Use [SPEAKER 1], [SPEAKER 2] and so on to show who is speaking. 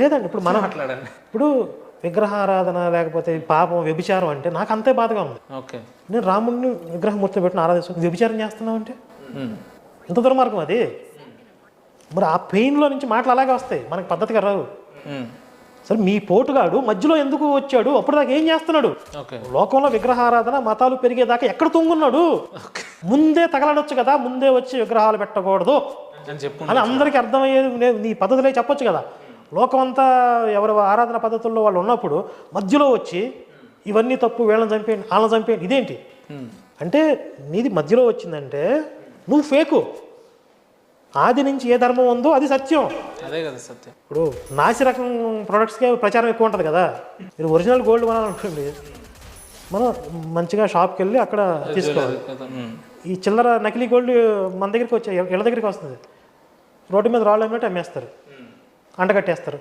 [SPEAKER 1] లేదండి. ఇప్పుడు మనం ఇప్పుడు విగ్రహారాధన లేకపోతే పాపం వ్యభిచారం అంటే నాకు అంతే బాధగా ఉంది.
[SPEAKER 2] ఓకే.
[SPEAKER 1] నేను రాముడిని విగ్రహం మూర్తి పెట్టిన ఆరాధిస్తాను, వ్యభిచారం చేస్తున్నావు అంటే ఎంత దుర్మార్గం అది. మరి ఆ పెయిన్లో నుంచి మాటలు అలాగే వస్తాయి, మనకు పద్ధతిగా రావు. సరే మీ పోటుగాడు మధ్యలో ఎందుకు వచ్చాడు, అప్పుడు దాకా ఏం చేస్తున్నాడు? లోకంలో విగ్రహారాధన మతాలు పెరిగేదాకా ఎక్కడ తొంగున్నాడు? ముందే తగలడొచ్చు కదా, ముందే వచ్చి విగ్రహాలు పెట్టకూడదు అని అందరికీ అర్థమయ్యేది నీ పద్ధతులే చెప్పొచ్చు కదా. లోకం అంతా ఎవరు ఆరాధన పద్ధతుల్లో వాళ్ళు ఉన్నప్పుడు మధ్యలో వచ్చి ఇవన్నీ తప్పు, వీళ్ళని చంపేయండి వాళ్ళని చంపేయండి ఇదేంటి అంటే, నీది మధ్యలో వచ్చిందంటే నువ్వు ఫేకు. ఆది నుంచి ఏ ధర్మం ఉందో అది సత్యం.
[SPEAKER 2] అదే కదా సత్యం.
[SPEAKER 1] ఇప్పుడు నాసి రకం ప్రొడక్ట్స్కే ప్రచారం ఎక్కువ ఉంటుంది కదా. మీరు ఒరిజినల్ గోల్డ్ కొనాలనుకోండి, మనం మంచిగా షాప్కి వెళ్ళి అక్కడ తీసుకోవాలి. ఈ చిల్లర నకిలీ గోల్డ్ మన దగ్గరికి వచ్చాయి, ఇళ్ళ దగ్గరికి వస్తుంది, రోడ్డు మీద రాళ్ళు అమ్మేటట్టు అమ్మేస్తారు, అంటగట్టేస్తారు.